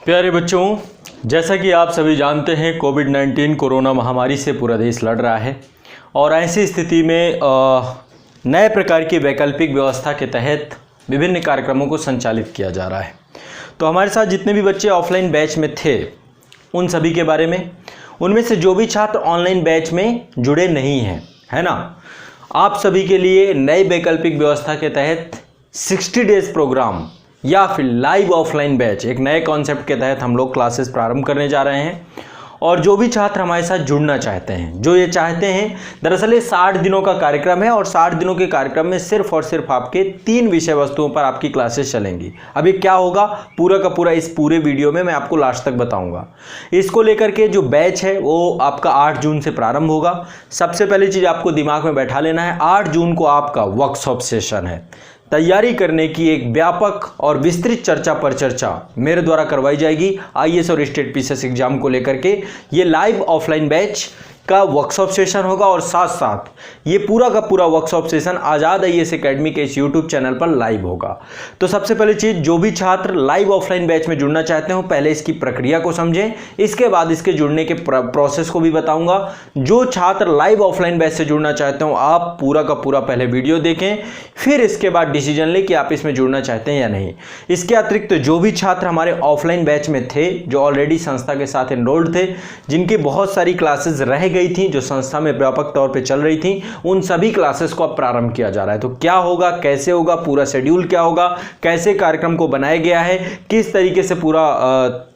प्यारे बच्चों, जैसा कि आप सभी जानते हैं कोविड-19 कोरोना महामारी से पूरा देश लड़ रहा है और ऐसी स्थिति में नए प्रकार की वैकल्पिक व्यवस्था के तहत विभिन्न कार्यक्रमों को संचालित किया जा रहा है। तो हमारे साथ जितने भी बच्चे ऑफलाइन बैच में थे उन सभी के बारे में, उनमें से जो भी छात्र ऑनलाइन बैच में जुड़े नहीं हैं, है ना, आप सभी के लिए नई वैकल्पिक व्यवस्था के तहत 60 डेज प्रोग्राम या फिर लाइव ऑफलाइन बैच एक नए कॉन्सेप्ट के तहत हम लोग क्लासेस प्रारंभ करने जा रहे हैं। और जो भी छात्र हमारे साथ जुड़ना चाहते हैं, जो ये चाहते हैं, दरअसल ये 60 दिनों का कार्यक्रम है और 60 दिनों के कार्यक्रम में सिर्फ और सिर्फ आपके 3 विषय वस्तुओं पर आपकी क्लासेस चलेंगी। अभी क्या होगा पूरा का पूरा इस पूरे वीडियो में मैं आपको लास्ट तक बताऊंगा। इसको लेकर के जो बैच है वो आपका 8 जून से प्रारंभ होगा। सबसे पहली चीज़ आपको दिमाग में बैठा लेना है, 8 जून को आपका वर्कशॉप सेशन है। तैयारी करने की एक व्यापक और विस्तृत चर्चा पर चर्चा मेरे द्वारा करवाई जाएगी आईएएस और स्टेट पीसीएस एग्जाम को लेकर के। ये लाइव ऑफलाइन बैच का वर्कशॉप सेशन होगा और साथ साथ ये पूरा का पूरा वर्कशॉप सेशन आज़ाद आईएएस एकेडमी के इस यूट्यूब चैनल पर लाइव होगा। तो सबसे पहली चीज़, जो भी छात्र लाइव ऑफलाइन बैच में जुड़ना चाहते हो पहले इसकी प्रक्रिया को समझें, इसके बाद इसके जुड़ने के प्रोसेस को भी बताऊंगा। जो छात्र लाइव ऑफलाइन बैच से जुड़ना चाहते हो आप पूरा का पूरा पहले वीडियो देखें, फिर इसके बाद डिसीजन लें कि आप इसमें जुड़ना चाहते हैं या नहीं। इसके अतिरिक्त जो भी छात्र हमारे ऑफलाइन बैच में थे, जो ऑलरेडी संस्था के साथ एनरोल्ड थे, जिनकी बहुत सारी क्लासेस रह गई थी, जो संस्था में व्यापक तौर पे चल रही थी, उन सभी क्लासेस को अब प्रारंभ किया जा रहा है। तो क्या होगा, कैसे होगा, पूरा शेड्यूल क्या होगा, कैसे कार्यक्रम को बनाया गया है, किस तरीके से पूरा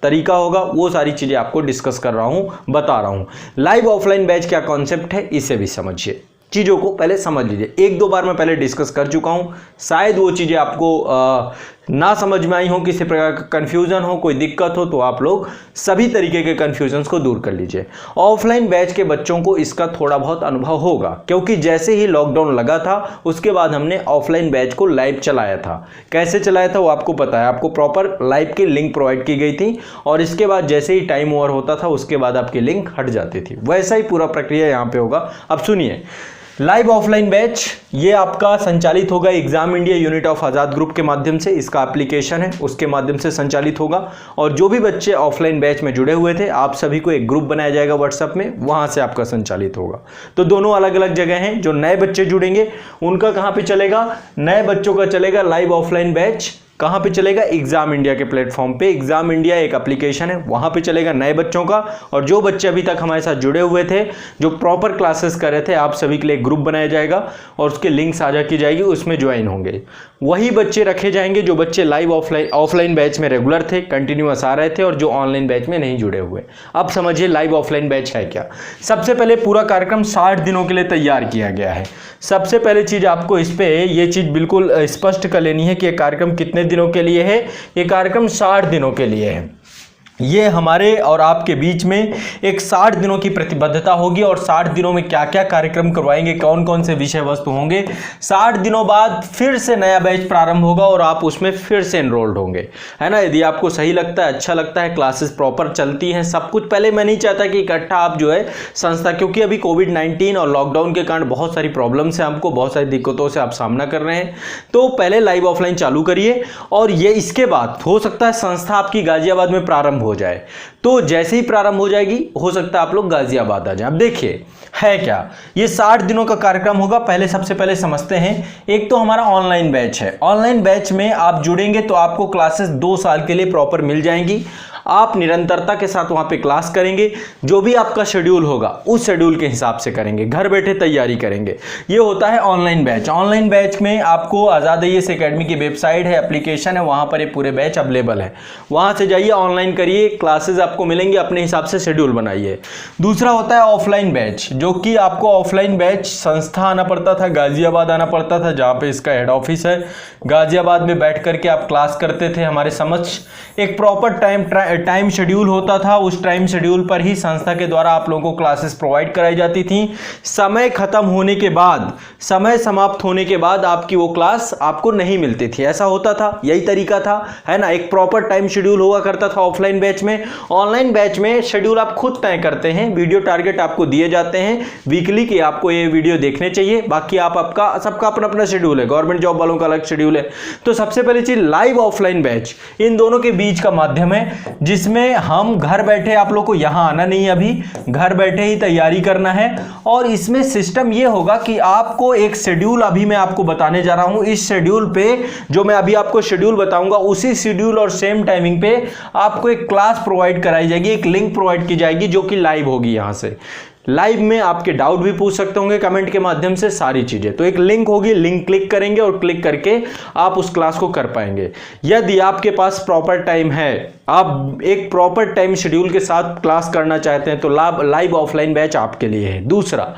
तरीका होगा, वो सारी चीजें आपको डिस्कस कर रहा हूं, बता रहा हूं। लाइव ऑफलाइन बैच क्या कॉन्सेप्ट है इसे भी समझिए, चीज़ों को पहले समझ लीजिए। 1-2 बार मैं पहले डिस्कस कर चुका हूं, शायद वो चीज़ें आपको ना समझ में आई हो, किसी प्रकार का कन्फ्यूज़न हो, कोई दिक्कत हो, तो आप लोग सभी तरीके के कन्फ्यूजन्स को दूर कर लीजिए। ऑफलाइन बैच के बच्चों को इसका थोड़ा बहुत अनुभव होगा, क्योंकि जैसे ही लॉकडाउन लगा था उसके बाद हमने ऑफलाइन बैच को लाइव चलाया था। कैसे चलाया था वो आपको पता है, आपको प्रॉपर लाइव की लिंक प्रोवाइड की गई थी और इसके बाद जैसे ही टाइम ओवर होता था उसके बाद आपकी लिंक हट जाती थी। वैसा ही पूरा प्रक्रिया यहाँ पे होगा। अब सुनिए, लाइव ऑफलाइन बैच ये आपका संचालित होगा exam India unit of Azad group के माध्यम से, इसका एप्लीकेशन है उसके माध्यम से संचालित होगा। और जो भी बच्चे ऑफलाइन बैच में जुड़े हुए थे आप सभी को एक ग्रुप बनाया जाएगा व्हाट्सएप में, वहां से आपका संचालित होगा। तो दोनों अलग अलग जगह हैं। जो नए बच्चे जुड़ेंगे उनका कहां पे चलेगा, नए बच्चों का चलेगा लाइव ऑफलाइन बैच कहाँ पे चलेगा, एग्जाम इंडिया के प्लेटफॉर्म पे। एग्जाम इंडिया एक एप्लीकेशन है, वहाँ पे चलेगा नए बच्चों का। और जो बच्चे अभी तक हमारे साथ जुड़े हुए थे, जो प्रॉपर क्लासेस कर रहे थे, आप सभी के लिए ग्रुप बनाया जाएगा और उसके लिंक साझा की जाएगी, उसमें ज्वाइन होंगे। वही बच्चे रखे जाएंगे जो बच्चे लाइव ऑफलाइन बैच में रेगुलर थे, कंटिन्यूअस आ रहे थे और जो ऑनलाइन बैच में नहीं जुड़े हुए। अब समझिए लाइव ऑफलाइन बैच है क्या। सबसे पहले पूरा कार्यक्रम 60 दिनों के लिए तैयार किया गया है। सबसे पहले चीज़ आपको इस पे ये चीज़ बिल्कुल स्पष्ट कर लेनी है कि ये कार्यक्रम कितने दिनों के लिए है। ये कार्यक्रम 60 दिनों के लिए है। ये हमारे और आपके बीच में एक 60 दिनों की प्रतिबद्धता होगी और 60 दिनों में क्या क्या कार्यक्रम करवाएंगे, कौन कौन से विषय वस्तु होंगे। 60 दिनों बाद फिर से नया बैच प्रारंभ होगा और आप उसमें फिर से एनरोल्ड होंगे, है ना। यदि आपको सही लगता है, अच्छा लगता है, क्लासेस प्रॉपर चलती हैं, सब कुछ। पहले मैं नहीं चाहता कि इकट्ठा आप जो है संस्था, क्योंकि अभी कोविड-19 और लॉकडाउन के कारण बहुत सारी प्रॉब्लम्स हैं, हमको बहुत सारी दिक्कतों से आप सामना कर रहे हैं। तो पहले लाइव ऑफलाइन चालू करिए और ये इसके बाद हो सकता है संस्था आपकी गाजियाबाद में प्रारंभ हो जाए। तो जैसे ही प्रारंभ हो जाएगी हो सकता है आप लोग गाजियाबाद आ जाएं। अब देखिए है क्या, ये 60 दिनों का कार्यक्रम होगा। पहले सबसे पहले समझते हैं, एक तो हमारा ऑनलाइन बैच है। ऑनलाइन बैच में आप जुड़ेंगे तो आपको क्लासेस 2 साल के लिए प्रॉपर मिल जाएंगी। आप निरंतरता के साथ वहां पे क्लास करेंगे, जो भी आपका शेड्यूल होगा उस शेड्यूल के हिसाब से करेंगे, घर बैठे तैयारी करेंगे। ये होता है ऑनलाइन बैच। ऑनलाइन बैच में आपको आज़ाद आईएएस एकेडमी की वेबसाइट है, एप्लीकेशन है, वहां पर ये पूरे बैच अवेलेबल है। वहां से जाइए, ऑनलाइन करिए, क्लासेस आपको मिलेंगे, अपने हिसाब से शेड्यूल बनाइए। दूसरा होता है ऑफलाइन बैच, जो कि आपको ऑफलाइन बैच संस्था आना पड़ता था, गाजियाबाद आना पड़ता था, जहाँ पे इसका हेड ऑफिस है। गाजियाबाद में बैठ करके आप क्लास करते थे हमारे समक्ष। एक प्रॉपर टाइम शेड्यूल होता था, उस टाइम शेड्यूल पर ही संस्था के द्वारा आप लोगों को क्लासेस प्रोवाइड कराई जाती थी। समय खत्म होने के बाद, समय समाप्त होने के बाद आपकी वो क्लास आपको नहीं मिलती थी, ऐसा होता था, यही तरीका था, है ना। एक प्रॉपर टाइम शेड्यूल हुआ करता था ऑफलाइन बैच में। ऑनलाइन बैच में शेड्यूल आप खुद तय करते हैं, वीडियो टारगेट आपको दिए जाते हैं वीकली कि आपको ये वीडियो देखने चाहिए, बाकी आपका सबका अपना अपना शेड्यूल है, गवर्नमेंट जॉब वालों का अलग शेड्यूल है। तो सबसे पहली चीज लाइव ऑफलाइन बैच इन दोनों के बीच का माध्यम है, जिसमें हम घर बैठे, आप लोग को यहाँ आना नहीं, अभी घर बैठे ही तैयारी करना है। और इसमें सिस्टम ये होगा कि आपको एक शेड्यूल अभी मैं आपको बताने जा रहा हूँ, इस शेड्यूल पे जो मैं अभी आपको शेड्यूल बताऊंगा उसी शेड्यूल और सेम टाइमिंग पे आपको एक क्लास प्रोवाइड कराई जाएगी, एक लिंक प्रोवाइड की जाएगी जो कि लाइव होगी। यहाँ से लाइव में आपके डाउट भी पूछ सकते होंगे कमेंट के माध्यम से, सारी चीजें। तो एक लिंक होगी, लिंक क्लिक करेंगे और क्लिक करके आप उस क्लास को कर पाएंगे। यदि आपके पास प्रॉपर टाइम है, आप एक प्रॉपर टाइम शेड्यूल के साथ क्लास करना चाहते हैं, तो लाइव ऑफलाइन बैच आपके लिए है। दूसरा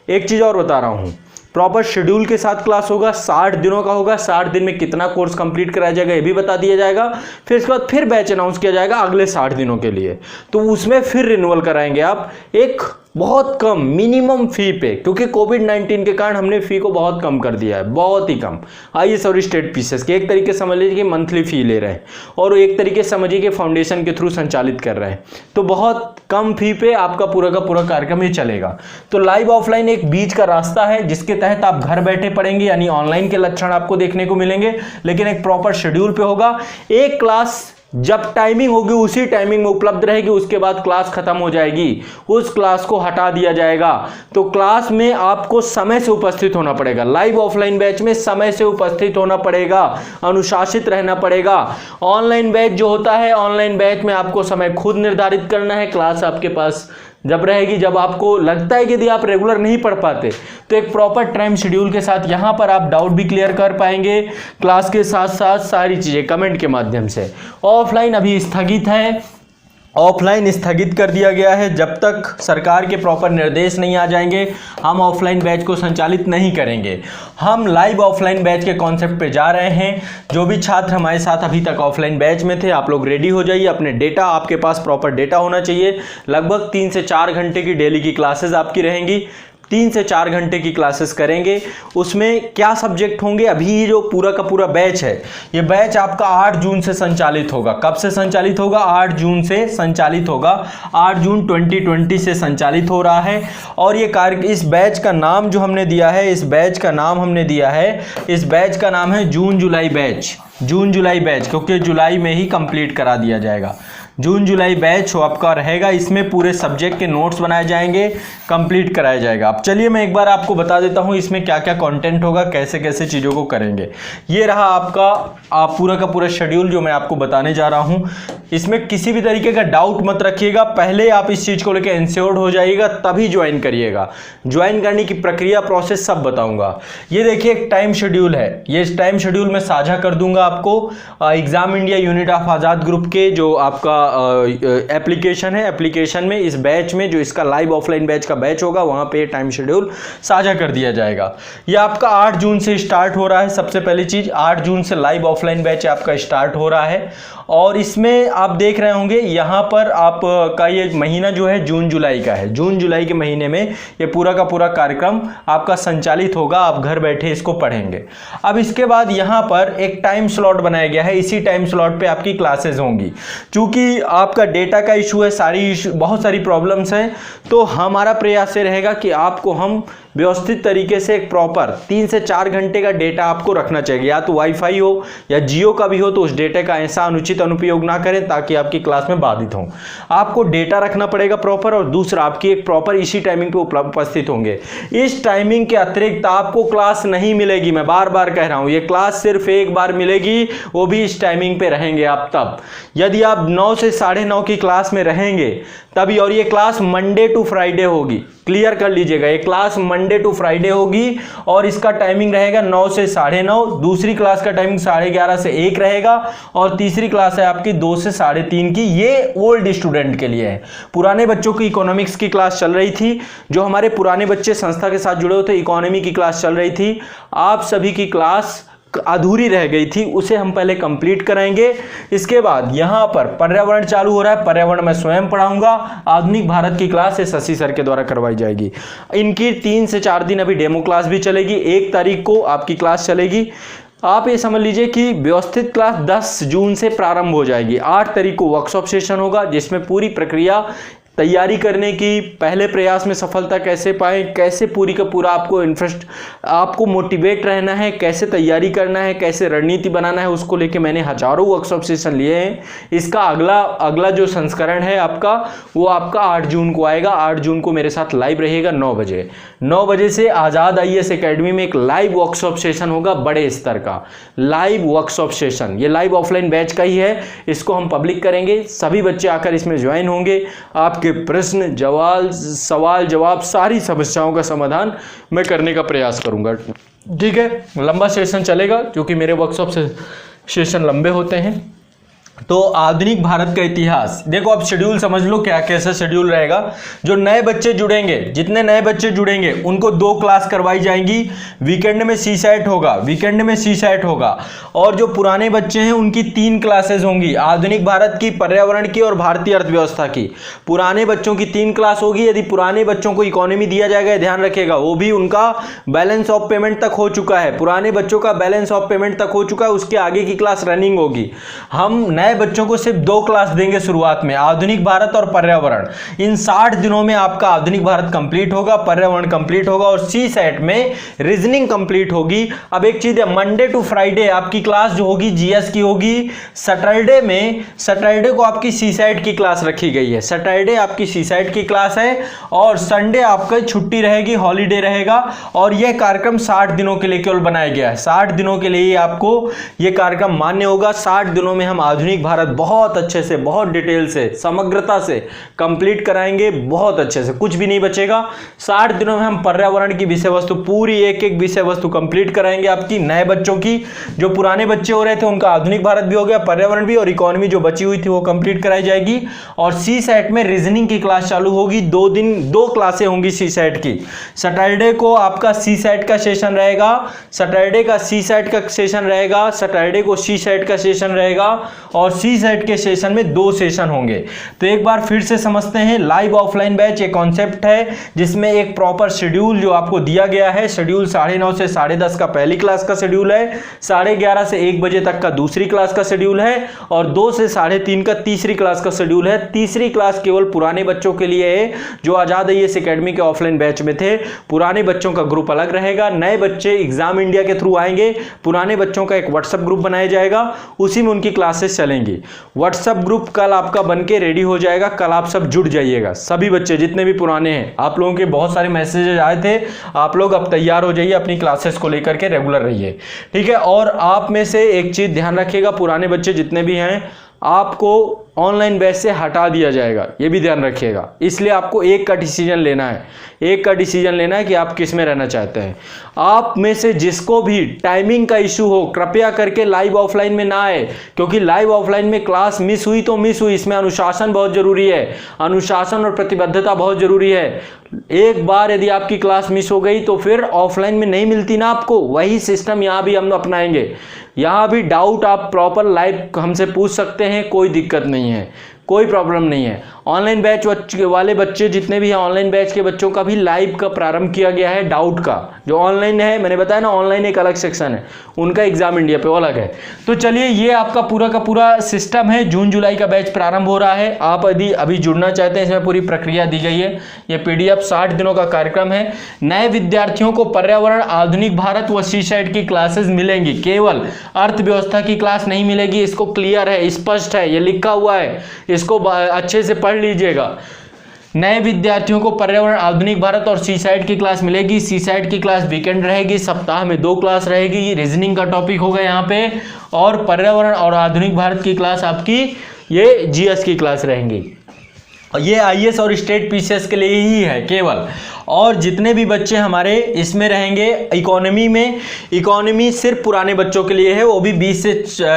एक चीज और बता रहा हूं, प्रॉपर शेड्यूल के साथ क्लास होगा, 60 दिनों का होगा। 60 दिन में कितना कोर्स कंप्लीट कराया जाएगा ये भी बता दिया जाएगा। फिर इसके बाद फिर बैच अनाउंस किया जाएगा अगले 60 दिनों के लिए, तो उसमें फिर रिन्यूअल कराएंगे आप एक बहुत कम मिनिमम फी पे, क्योंकि कोविड-19 के कारण हमने फी को बहुत कम कर दिया है, बहुत ही कम। आईएएस और स्टेट पीसेस के एक तरीके समझ लीजिए कि मंथली फी ले रहे हैं, और एक तरीके समझिए कि फाउंडेशन के थ्रू संचालित कर रहे हैं, तो बहुत कम फी पे आपका पूरा का पूरा कार्यक्रम ये चलेगा। तो लाइव ऑफलाइन एक बीच का रास्ता है जिसके तहत आप घर बैठे पढ़ेंगे, यानी ऑनलाइन के लक्षण आपको देखने को मिलेंगे, लेकिन एक प्रॉपर शेड्यूल पे होगा। एक क्लास जब टाइमिंग होगी उसी टाइमिंग में उपलब्ध रहेगी, उसके बाद क्लास खत्म हो जाएगी, उस क्लास को हटा दिया जाएगा। तो क्लास में आपको समय से उपस्थित होना पड़ेगा, लाइव ऑफलाइन बैच में समय से उपस्थित होना पड़ेगा, अनुशासित रहना पड़ेगा। ऑनलाइन बैच जो होता है, ऑनलाइन बैच में आपको समय खुद निर्धारित करना है। क्लास आपके पास जब रहेगी, जब आपको लगता है कि यदि आप रेगुलर नहीं पढ़ पाते तो एक प्रॉपर टाइम शेड्यूल के साथ यहाँ पर आप डाउट भी क्लियर कर पाएंगे, क्लास के साथ साथ सारी चीज़ें कमेंट के माध्यम से। ऑफलाइन अभी स्थगित है, ऑफलाइन स्थगित कर दिया गया है, जब तक सरकार के प्रॉपर निर्देश नहीं आ जाएंगे हम ऑफलाइन बैच को संचालित नहीं करेंगे। हम लाइव ऑफलाइन बैच के कॉन्सेप्ट पे जा रहे हैं। जो भी छात्र हमारे साथ अभी तक ऑफलाइन बैच में थे, आप लोग रेडी हो जाइए। अपने डेटा, आपके पास प्रॉपर डेटा होना चाहिए। लगभग 3 से 4 घंटे की डेली की क्लासेस आपकी रहेंगी, 3 से 4 घंटे की क्लासेस करेंगे। उसमें क्या सब्जेक्ट होंगे, अभी जो पूरा का पूरा बैच है, ये बैच आपका 8 जून से संचालित होगा। कब से संचालित होगा? 8 जून से संचालित होगा। 8 जून 2020 से संचालित हो रहा है। और ये इस बैच का नाम जो हमने दिया है, इस बैच का नाम है जून जुलाई बैच। जून जुलाई बैच, क्योंकि जुलाई में ही कंप्लीट करा दिया जाएगा। जून जुलाई बैच आपका रहेगा, इसमें पूरे सब्जेक्ट के नोट्स बनाए जाएंगे, कंप्लीट कराया जाएगा। अब चलिए मैं एक बार आपको बता देता हूं इसमें क्या क्या कंटेंट होगा, कैसे कैसे चीज़ों को करेंगे। ये रहा आपका पूरा का पूरा शेड्यूल जो मैं आपको बताने जा रहा हूं। इसमें किसी भी तरीके का डाउट मत रखिएगा, पहले आप इस चीज़ को लेकर इंश्योर्ड हो जाइएगा तभी ज्वाइन करिएगा। ज्वाइन करने की प्रक्रिया, प्रोसेस सब बताऊँगा। ये देखिए एक टाइम शेड्यूल है, ये टाइम शेड्यूल मैं साझा कर दूंगा आपको। Exam India unit of Azad group के जो आपका एप्लीकेशन है, एप्लीकेशन में इस बैच में जो इसका लाइव ऑफलाइन बैच का बैच होगा वहां पे टाइम शेड्यूल साझा कर दिया जाएगा। ये आपका 8 जून से स्टार्ट हो रहा है। सबसे पहली चीज, 8 जून से लाइव ऑफलाइन बैच आपका स्टार्ट हो रहा है। और इसमें आप देख रहे होंगे यहाँ पर आपका ये महीना जो है जून जुलाई का है। जून जुलाई के महीने में ये पूरा का पूरा कार्यक्रम आपका संचालित होगा, आप घर बैठे इसको पढ़ेंगे। अब इसके बाद यहाँ पर एक टाइम स्लॉट बनाया गया है, इसी टाइम स्लॉट पे आपकी क्लासेस होंगी। चूंकि आपका डेटा का इशू है, बहुत सारी प्रॉब्लम्स हैं, तो हमारा प्रयास ये रहेगा कि आपको हम व्यवस्थित तरीके से एक प्रॉपर 3 से 4 घंटे का डेटा आपको रखना चाहिए। या तो वाईफाई हो या जियो का भी हो, तो उस डेटा का ऐसा अनुचित अनुपयोग ना करें ताकि आपकी क्लास में बाधित हो। आपको डेटा रखना पड़ेगा प्रॉपर, और दूसरा आपकी एक प्रॉपर इसी टाइमिंग पे उपस्थित होंगे। इस टाइमिंग के अतिरिक्त आपको क्लास नहीं मिलेगी, मैं बार बार कह रहा हूं, ये क्लास सिर्फ एक बार मिलेगी, वो भी इस टाइमिंग पे रहेंगे आप तब। यदि आप 9 से 9:30 की क्लास में रहेंगे तभी, और ये क्लास मंडे टू फ्राइडे होगी, क्लियर कर लीजिएगा, ये क्लास मंडे टू फ्राइडे होगी और इसका टाइमिंग रहेगा 9 से 9:30। दूसरी क्लास का टाइमिंग 11:30 से 1 रहेगा, और तीसरी क्लास है आपकी 2 से 3:30 की। ये ओल्ड स्टूडेंट के लिए है। पुराने बच्चों की इकोनॉमिक्स की क्लास चल रही थी, जो हमारे पुराने बच्चे संस्था के साथ जुड़े हुए थे, इकोनॉमी की क्लास चल रही थी। आप सभी की क्लास अधूरी रह गई थी, उसे हम पहले कंप्लीट कराएंगे। इसके बाद यहाँ पर पर्यावरण चालू हो रहा है, पर्यावरण मैं स्वयं पढ़ाऊंगा। आधुनिक भारत की क्लास शशि सर के द्वारा करवाई जाएगी। इनकी 3 से 4 दिन अभी डेमो क्लास भी चलेगी। 1 तारीख को आपकी क्लास चलेगी। आप ये समझ लीजिए कि व्यवस्थित क्लास 10 जून से प्रारंभ हो जाएगी। 8 तारीख को वर्कशॉप सेशन होगा, जिसमें पूरी प्रक्रिया तैयारी करने की, पहले प्रयास में सफलता कैसे पाएं, कैसे पूरी का पूरा आपको मोटिवेट रहना है, कैसे तैयारी करना है, कैसे रणनीति बनाना है, उसको लेके मैंने हजारों वर्कशॉप सेशन लिए हैं। इसका अगला जो संस्करण है आपका, वो आपका 8 जून को आएगा। 8 जून को मेरे साथ लाइव रहेगा 9 बजे। 9 बजे से आज़ाद IAS एकेडमी में एक लाइव वर्कशॉप सेशन होगा, बड़े स्तर का लाइव वर्कशॉप सेशन। ये लाइव ऑफलाइन बैच का ही है, इसको हम पब्लिक करेंगे। सभी बच्चे आकर इसमें ज्वाइन होंगे। आपके प्रश्न सवाल जवाब सारी समस्याओं का समाधान मैं करने का प्रयास करूंगा। ठीक है, लंबा सेशन चलेगा क्योंकि मेरे वर्कशॉप से सेशन लंबे होते हैं। तो आधुनिक भारत का इतिहास, देखो अब शेड्यूल समझ लो क्या कैसा शेड्यूल रहेगा। जो नए बच्चे जुड़ेंगे, जितने नए बच्चे जुड़ेंगे उनको 2 क्लास करवाई जाएंगी। वीकेंड में CSAT होगा, और जो पुराने बच्चे हैं उनकी 3 क्लासेस होंगी, आधुनिक भारत की, पर्यावरण की और भारतीय अर्थव्यवस्था की। पुराने बच्चों की 3 क्लास होगी। यदि पुराने बच्चों को इकोनॉमी दिया जाएगा, ध्यान रखिएगा, वो भी उनका बैलेंस ऑफ पेमेंट तक हो चुका है। पुराने बच्चों का बैलेंस ऑफ पेमेंट तक हो चुका है, उसके आगे की क्लास रनिंग होगी। हम नए बच्चों को सिर्फ 2 क्लास देंगे शुरुआत में, आधुनिक भारत और पर्यावरण। इन 60 दिनों में आपका आधुनिक भारत कंप्लीट होगा, पर्यावरण कंप्लीट होगा और CSAT में रीजनिंग कंप्लीट होगी। अब एक चीज है, मंडे टू फ्राइडे आपकी क्लास जो होगी GS की होगी। सैटरडे को आपकी CSAT की क्लास रखी गई है। सैटरडे आपकी CSAT की क्लास है और संडे आपका छुट्टी रहेगी, हॉलीडे रहेगा। और यह कार्यक्रम 60 दिनों के लिए केवल बनाया गया है। 60 दिनों के लिए आपको यह कार्यक्रम मान्य होगा। 60 दिनों में हम आधुनिक भारत बहुत अच्छे से, बहुत डिटेल से, समग्रता से कंप्लीट कराएंगे, बहुत अच्छे से, कुछ भी नहीं बचेगा। 60 दिनों में हम पर्यावरण की विषय वस्तु, पूरी एक विषय वस्तु कंप्लीट कराएंगे आपकी नए बच्चों की। जो पुराने बच्चे हो रहे थे उनका आधुनिक भारत भी हो गया, पर्यावरण भी, और इकोनॉमी जो बची हुई थी वो कंप्लीट कराई जाएगी। और CSAT में रीजनिंग की क्लास चालू होगी। 2 क्लासें होंगी CSAT की। सैटरडे को आपका CSAT का सेशन रहेगा, सैटरडे को CSAT का सेशन रहेगा और CSAT के सेशन में 2 सेशन होंगे। तो एक बार फिर से समझते हैं, लाइव ऑफलाइन बैच एक कॉन्सेप्ट है जिसमें एक प्रॉपर शेड्यूल जो आपको दिया गया है। शेड्यूल 9:30 से 10:30 का पहली क्लास का शेड्यूल है, 11:30 से 1 बजे तक का दूसरी क्लास का शेड्यूल है और 2 से 3:30 का तीसरी क्लास का शेड्यूल है। तीसरी क्लास केवल पुराने बच्चों के लिए है जो आज़ाद IAS एकेडमी के ऑफलाइन बैच में थे। पुराने बच्चों का ग्रुप अलग रहेगा, नए बच्चे एग्जाम इंडिया के थ्रू आएंगे। पुराने बच्चों का एक व्हाट्सएप ग्रुप बनाया जाएगा, उसी में उनकी क्लासेस चलेंगी। व्हाट्सएप ग्रुप कल आपका बनके रेडी हो जाएगा, कल आप सब जुड़ जाइएगा। सभी बच्चे जितने भी पुराने हैं, आप लोगों के बहुत सारे मैसेजेस आए थे, आप लोग अब तैयार हो जाइए, अपनी क्लासेस को लेकर के रेगुलर रहिए। ठीक है, और आप में से एक चीज ध्यान रखिएगा, पुराने बच्चे जितने भी हैं आपको ऑनलाइन बैच से हटा दिया जाएगा, ये भी ध्यान रखिएगा। इसलिए आपको एक का डिसीजन लेना है कि आप किस में रहना चाहते हैं। आप में से जिसको भी टाइमिंग का इशू हो, कृपया करके लाइव ऑफलाइन में ना आए, क्योंकि लाइव ऑफलाइन में क्लास मिस हुई तो मिस हुई। इसमें अनुशासन बहुत जरूरी है, अनुशासन और प्रतिबद्धता बहुत जरूरी है। एक बार यदि आपकी क्लास मिस हो गई तो फिर ऑफलाइन में नहीं मिलती ना आपको। वही सिस्टम यहाँ भी हम अपनाएंगे। यहाँ भी डाउट आप प्रॉपर लाइव हमसे पूछ सकते हैं, कोई दिक्कत नहीं है, कोई प्रॉब्लम नहीं है। ऑनलाइन बैच वाले बच्चे जितने भी हैं, ऑनलाइन बैच के बच्चों का भी लाइव का प्रारंभ किया गया है। डाउट का जो ऑनलाइन है, मैंने बताया ना, ऑनलाइन एक अलग सेक्शन है, उनका एग्जाम इंडिया पे अलग है। तो चलिए, ये आपका पूरा का पूरा सिस्टम है। जून जुलाई का बैच प्रारंभ हो रहा है। आप यदि अभी जुड़ना चाहते हैं, इसमें पूरी प्रक्रिया दी गई है। ये PDF 60 दिनों का कार्यक्रम है। नए विद्यार्थियों को पर्यावरण, आधुनिक भारत व CSAT की क्लासेस मिलेंगी, केवल अर्थव्यवस्था की क्लास नहीं मिलेगी। इसको क्लियर है, स्पष्ट है, ये लिखा हुआ है, इसको अच्छे से पढ़ लीजिएगा। नए विद्यार्थियों को पर्यावरण, आधुनिक भारत और CSAT की क्लास मिलेगी। CSAT की क्लास वीकेंड रहेगी, सप्ताह में 2 क्लास रहेगी। रीजनिंग का टॉपिक होगा यहाँ पे, और पर्यावरण और आधुनिक भारत की क्लास आपकी ये GS की क्लास रहेंगी। ये IAS और स्टेट PCS के लिए ही है केवल। और जितने भी बच्चे हमारे इसमें रहेंगे इकोनॉमी में, इकोनॉमी सिर्फ पुराने बच्चों के लिए है, वो भी 20 से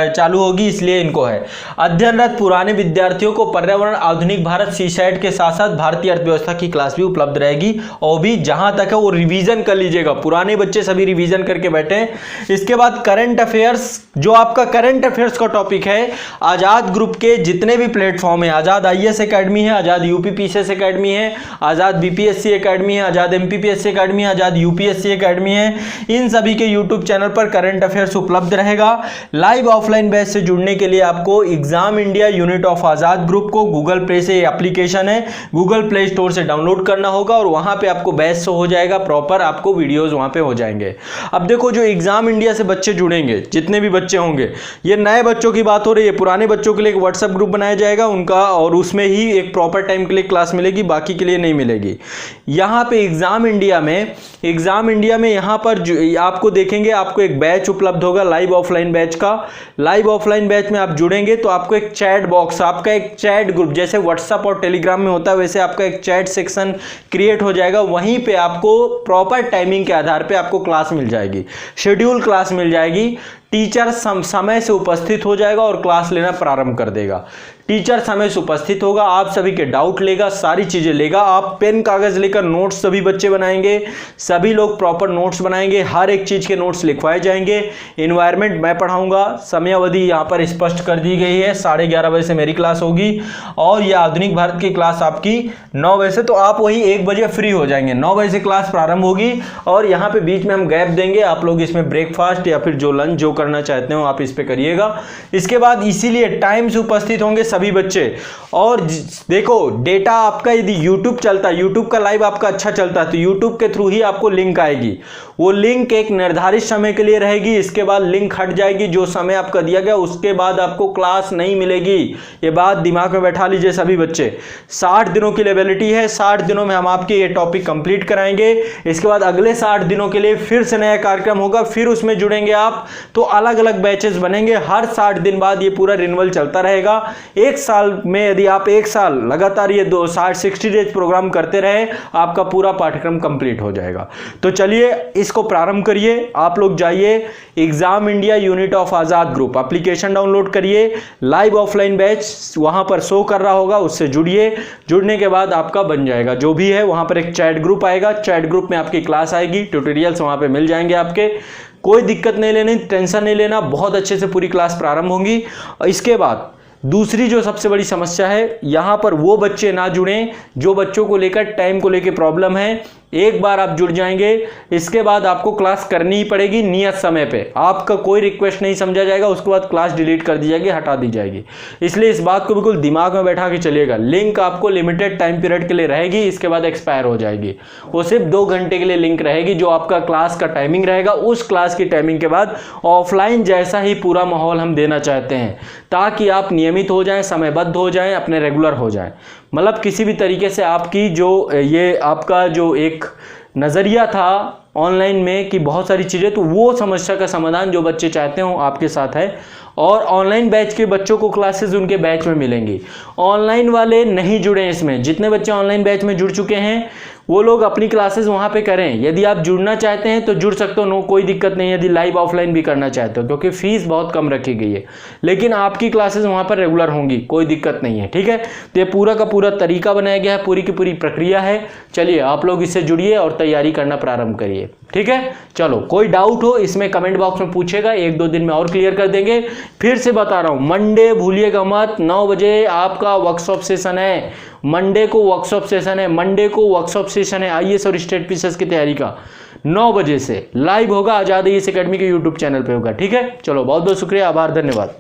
चालू होगी, इसलिए इनको है। अध्ययनरत पुराने विद्यार्थियों को पर्यावरण, आधुनिक भारत, CSAT के साथ साथ भारतीय अर्थव्यवस्था की क्लास भी उपलब्ध रहेगी। और भी जहां तक है वो रिवीजन कर लीजिएगा, पुराने बच्चे सभी रिवीजन करके बैठे हैं। इसके बाद करंट अफेयर्स, जो आपका करंट अफेयर्स का टॉपिक है, आज़ाद ग्रुप के जितने भी प्लेटफॉर्म है, आज़ाद IAS एकेडमी है, आज़ाद UP PCS एकेडमी है, आज़ाद BPSC एकेडमी है, आज़ाद MPPSC अकेडमी, आज़ाद UPSC अकेडमी है, इन सभी के यूट्यूब चैनल पर करंट अफेयर्स उपलब्ध रहेगा। लाइव ऑफलाइन बैच से जुड़ने के लिए आपको exam India unit of Azad group को गूगल प्ले से एप्लीकेशन है, गूगल प्ले स्टोर से डाउनलोड करना होगा और वहां पे आपको बैच शो हो जाएगा, प्रॉपर आपको वीडियोस वहां पे हो जाएंगे। अब देखो, जो एग्जाम इंडिया से बच्चे जुड़ेंगे, जितने भी बच्चे होंगे, ये नए बच्चों की बात हो रही है, पुराने बच्चों के लिए एक व्हाट्सएप ग्रुप बनाया जाएगा उनका, और उसमें ही एक प्रॉपर टाइम के लिए क्लास मिलेगी, बाकी के लिए नहीं मिलेगी। यहाँ पे एग्जाम इंडिया में यहाँ पर आपको देखेंगे, आपको एक बैच उपलब्ध होगा लाइव ऑफलाइन बैच का। लाइव ऑफलाइन बैच में आप जुड़ेंगे तो आपको एक चैट बॉक्स, आपका एक चैट ग्रुप, जैसे व्हाट्सएप और टेलीग्राम में होता है वैसे आपका एक चैट सेक्शन क्रिएट हो जाएगा। वहीं पे आपको प्रॉपर टाइमिंग के आधार पे आपको क्लास मिल जाएगी, शेड्यूल क्लास मिल जाएगी। टीचर समय से उपस्थित हो जाएगा और क्लास लेना प्रारंभ कर देगा। टीचर समय से उपस्थित होगा, आप सभी के डाउट लेगा, सारी चीजें लेगा। आप पेन कागज लेकर नोट्स सभी बच्चे बनाएंगे, सभी लोग प्रॉपर नोट्स बनाएंगे, हर एक चीज के नोट्स लिखवाए जाएंगे। एनवायरनमेंट मैं पढ़ाऊंगा, समय अवधि यहाँ पर स्पष्ट कर दी गई है, 11:30 बजे से मेरी क्लास होगी और यह आधुनिक भारत की क्लास आपकी 9 बजे से, तो आप वही 1 बजे फ्री हो जाएंगे। 9 बजे से क्लास प्रारंभ होगी और यहाँ पे बीच में हम गैप देंगे, आप लोग इसमें ब्रेकफास्ट या फिर जो लंच जो करना चाहते हो आप इस पे करिएगा। इसके बाद इसीलिए टाइम से उपस्थित होंगे सभी बच्चे। और देखो, डेटा आपका यदि YouTube चलता है, YouTube का लाइव आपका अच्छा चलता है, तो YouTube के थ्रू ही आपको लिंक आएगी। वो लिंक एक निर्धारित समय के लिए रहेगी, इसके बाद लिंक हट जाएगी। जो समय आपका दिया गया उसके बाद आपको क्लास नहीं मिलेगी। ये बात दिमाग में बैठा लीजिए सभी बच्चे। 60 दिनों की लेवलिटी है, 60 दिनों में हम आपके ये टॉपिक कंप्लीट कराएंगे। इसके बाद अगले 60 दिनों के लिए फिर से नया कार्यक्रम होगा, फिर उसमें जुड़ेंगे आप, तो अलग अलग बैचेस बनेंगे। हर 60 दिन बाद ये पूरा रिन्यूअल चलता रहेगा। एक साल में यदि आप 1 साल लगातार ये 60 डेज प्रोग्राम करते रहे, आपका पूरा पाठ्यक्रम कंप्लीट हो जाएगा। तो चलिए इसको प्रारंभ करिए। आप लोग जाइए exam India unit of Azad group, application download करिए, लाइव ऑफलाइन बैच वहां पर शो कर रहा होगा, उससे जुड़िए। जुड़ने के बाद आपका बन जाएगा जो भी है। वहां पर एक चैट ग्रुप आएगा, चैट ग्रुप में आपकी क्लास आएगी, ट्यूटोरियल्स वहां पे मिल जाएंगे आपके। कोई दिक्कत नहीं लेनी, टेंशन नहीं लेना, बहुत अच्छे से पूरी क्लास प्रारंभ होंगी। इसके बाद दूसरी जो सबसे बड़ी समस्या है, यहां पर वो बच्चे ना जुड़ें जो बच्चों को लेकर टाइम को लेकर प्रॉब्लम है। एक बार आप जुड़ जाएंगे, इसके बाद आपको क्लास करनी ही पड़ेगी नियत समय पे। आपका कोई रिक्वेस्ट नहीं समझा जाएगा, उसके बाद क्लास डिलीट कर दी जाएगी, हटा दी जाएगी। इसलिए इस बात को बिल्कुल दिमाग में बैठा के चलिएगा। लिंक आपको लिमिटेड टाइम पीरियड के लिए रहेगी, इसके बाद एक्सपायर हो जाएगी। वो सिर्फ 2 घंटे के लिए लिंक रहेगी, जो आपका क्लास का टाइमिंग रहेगा। उस क्लास की टाइमिंग के बाद ऑफलाइन जैसा ही पूरा माहौल हम देना चाहते हैं, ताकि आप नियमित हो जाएं, समयबद्ध हो जाएं, अपने रेगुलर हो जाएं। मतलब किसी भी तरीके से आपकी जो ये आपका जो एक नज़रिया था ऑनलाइन में कि बहुत सारी चीज़ें, तो वो समस्या का समाधान जो बच्चे चाहते हो आपके साथ है। और ऑनलाइन बैच के बच्चों को क्लासेस उनके बैच में मिलेंगी। ऑनलाइन वाले नहीं जुड़े इसमें, जितने बच्चे ऑनलाइन बैच में जुड़ चुके हैं वो लोग अपनी क्लासेस वहां पे करें। यदि आप जुड़ना चाहते हैं तो जुड़ सकते हो, नो कोई दिक्कत नहीं। यदि लाइव ऑफलाइन भी करना चाहते हो, क्योंकि फीस बहुत कम रखी गई है, लेकिन आपकी क्लासेस वहां पर रेगुलर होंगी, कोई दिक्कत नहीं है, ठीक है। तो ये पूरा का पूरा तरीका बनाया गया है, पूरी की पूरी प्रक्रिया है। चलिए आप लोग इससे जुड़िए और तैयारी करना प्रारंभ करिए, ठीक है। चलो, कोई डाउट हो इसमें कमेंट बॉक्स में पूछेगा, 1-2 दिन में और क्लियर कर देंगे। फिर से बता रहा हूं, मंडे भूलिएगा मत, 9 बजे आपका वर्कशॉप सेशन है। मंडे को वर्कशॉप सेशन है, मंडे को वर्कशॉप सेशन है आईएएस और स्टेट पीसीएस की तैयारी का। 9 बजे से लाइव होगा, आजाद आईएएस एकेडमी के यूट्यूब चैनल पे होगा, ठीक है। चलो, बहुत बहुत शुक्रिया, आभार, धन्यवाद।